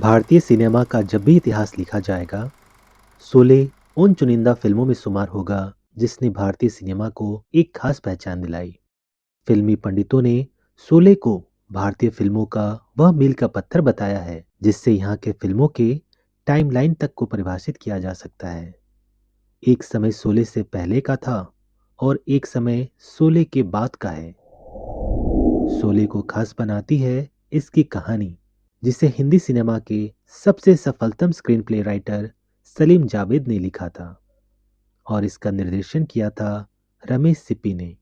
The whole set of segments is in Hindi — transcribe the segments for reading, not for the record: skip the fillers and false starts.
भारतीय सिनेमा का जब भी इतिहास लिखा जाएगा, शोले उन चुनिंदा फिल्मों में शुमार होगा जिसने भारतीय सिनेमा को एक खास पहचान दिलाई। फिल्मी पंडितों ने शोले को भारतीय फिल्मों का वह मील का पत्थर बताया है जिससे यहाँ के फिल्मों के टाइमलाइन तक को परिभाषित किया जा सकता है। एक समय शोले से पहले का था और एक समय शोले के बाद का है। शोले को खास बनाती है इसकी कहानी, जिसे हिंदी सिनेमा के सबसे सफलतम screenplay writer Salim Javed ने लिखा था और इसका निर्देशन किया था रमेश सिप्पी ने।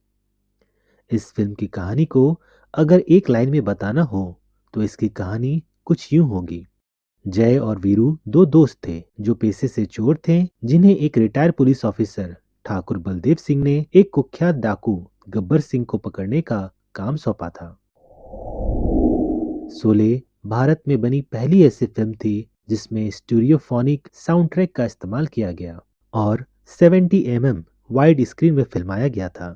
इस फिल्म की कहानी को अगर एक लाइन में बताना हो तो इसकी कहानी कुछ यूं होगी। जय और वीरू दो दोस्त थे जो पेशे से चोर थे, जिन्हें एक retired police officer Thakur Baldev Singh ने एक कुख्यात डाकू गब्बर सिंह को पकड़ने का काम सौंपा था। शोले भारत में बनी पहली ऐसी फिल्म थी जिसमें स्टीरियोफोनिक साउंड ट्रैक का इस्तेमाल किया गया और 70 वाइड स्क्रीन में फिल्माया गया था।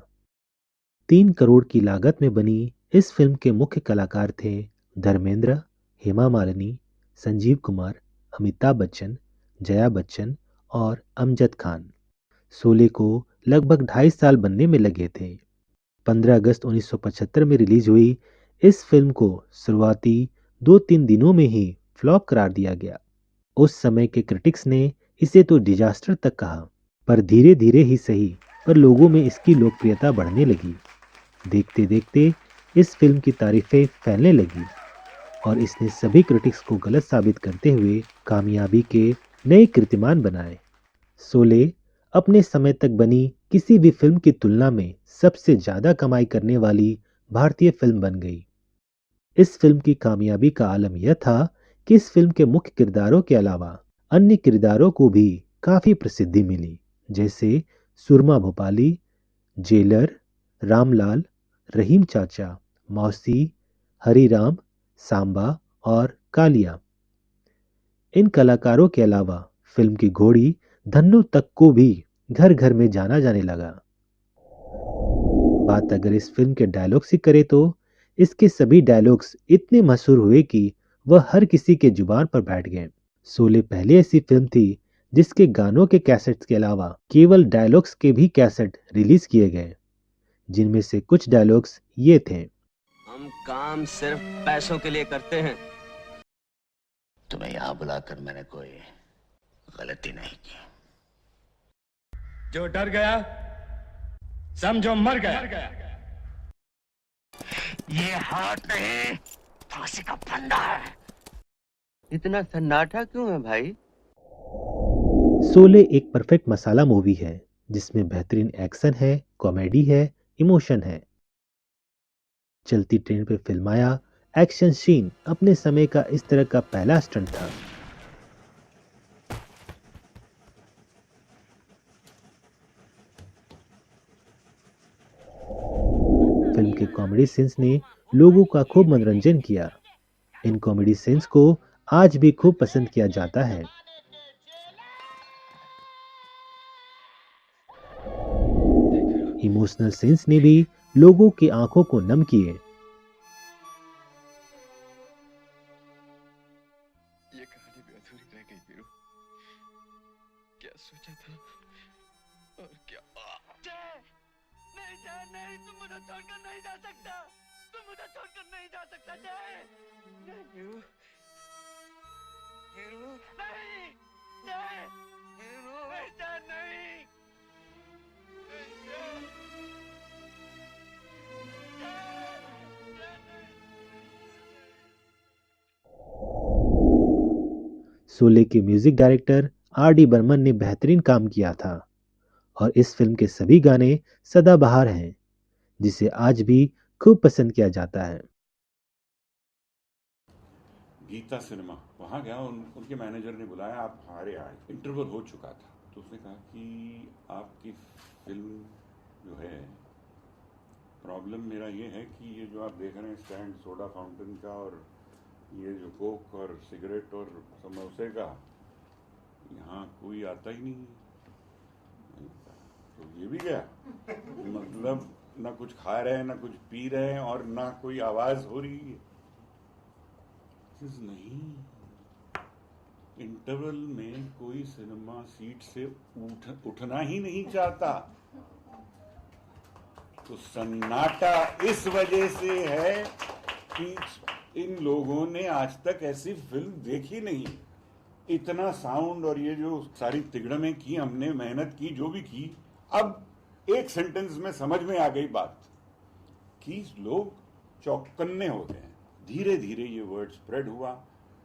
3 करोड़ की लागत में बनी इस फिल्म के मुख्य कलाकार थे धर्मेंद्र, हेमा मालिनी, संजीव कुमार, अमिताभ बच्चन, जया बच्चन और अमजद खान। शोले को लगभग 2.5 साल बनने में लगे थे। 15 अगस्त 1975 में रिलीज हुई इस फिल्म को शुरुआती 2-3 दिनों में ही फ्लॉप करार दिया गया। उस समय के क्रिटिक्स ने इसे तो डिजास्टर तक कहा, पर धीरे धीरे ही सही पर लोगों में इसकी लोकप्रियता बढ़ने लगी। देखते देखते इस फिल्म की तारीफें फैलने लगी और इसने सभी क्रिटिक्स को गलत साबित करते हुए कामयाबी के नए कीर्तिमान बनाए। शोले अपने समय तक बनी किसी भी फिल्म की तुलना में सबसे ज्यादा कमाई करने वाली भारतीय फिल्म बन गई। इस फिल्म की कामयाबी का आलम यह था कि इस फिल्म के मुख्य किरदारों के अलावा अन्य किरदारों को भी काफी प्रसिद्धि मिली, जैसे सुरमा भोपाली, जेलर, रामलाल, रहीम चाचा, मौसी, हरिराम, सांबा और कालिया। इन कलाकारों के अलावा फिल्म की घोड़ी धन्नो तक को भी घर घर में जाना जाने लगा। बात अगर इस फिल्म के डायलॉग्स की करें तो इसके सभी डायलॉग्स इतने मशहूर हुए कि वह हर किसी के जुबान पर बैठ गए। शोले पहले ऐसी फिल्म थी जिसके गानों के कैसेट्स के अलावा केवल डायलॉग्स के भी कैसेट रिलीज किए गए, जिनमें से कुछ डायलॉग्स ये थे। हम काम सिर्फ पैसों के लिए करते हैं। तुम्हें यहां बुलाकर मैंने कोई गलती नहीं की। जो डर गया समझो मर गया। ये हाथ नहीं, फांसी का फंदा है। इतना सन्नाटा क्यों है भाई? शोले एक परफेक्ट मसाला मूवी है जिसमें बेहतरीन एक्शन है, कॉमेडी है, इमोशन है। चलती ट्रेन पे फिल्माया एक्शन सीन अपने समय का इस तरह का पहला स्टंट था। फिल्म के कॉमेडी सीन्स ने लोगों का खूब मनोरंजन किया। इन कॉमेडी सीन्स को आज भी खूब पसंद किया जाता है। इमोशनल सीन्स ने भी लोगों की आंखों को नम किए। ये कहानी भी अधूरी रह गई वीरू। क्या सोचा था और क्या। नहीं जय, नहीं, तुम मुझे छोड़कर नहीं जा सकता। तुम मुझे छोड़कर नहीं जा सकता जय। वीरू, वीरू, नहीं जय, वीरू, नहीं जय, नहीं जय, शोले के म्यूजिक डायरेक्टर R.D. बर्मन ने बेहतरीन काम किया था और इस फिल्म के सभी गाने सदाबहार हैं, जिसे आज भी खूब पसंद किया जाता है। गीता सिनेमा वहाँ गया, उनके मैनेजर ने बुलाया, आप हमारे आए। इंटरवल हो चुका था तो उसने कहा कि आपकी फिल्म जो है, प्रॉब्लम मेरा ये है कि ये जो आप देख रहे हैं स्टैंड सोडा फाउंटेन का और ये जो कोक और सिगरेट और समोसे का, यहाँ कोई आता ही नहीं है। तो ये भी गया, मतलब ना कुछ खा रहे हैं, ना कुछ पी रहे हैं और ना कोई आवाज़ हो रही है। नहीं, इंटरवल में कोई सिनेमा सीट से उठना ही नहीं चाहता। तो सन्नाटा इस वजह से है कि इन लोगों ने आज तक ऐसी फिल्म देखी नहीं। इतना साउंड और ये जो सारी तिगड़में की हमने, मेहनत की, जो भी की, अब एक सेंटेंस में समझ में आ गई बात कि लोग चौकन्ने हो गए हैं। धीरे धीरे ये वर्ड स्प्रेड हुआ,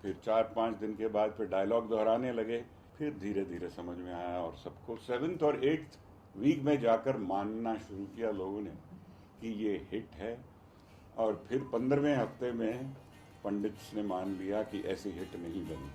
फिर 4-5 दिन के बाद फिर डायलॉग दोहराने लगे, फिर धीरे धीरे समझ में आया और सबको 7th और 8th वीक में जाकर मानना शुरू किया लोगों ने कि ये हिट है। और फिर 15वें हफ्ते में पंडित ने मान लिया कि ऐसी हिट नहीं बनी।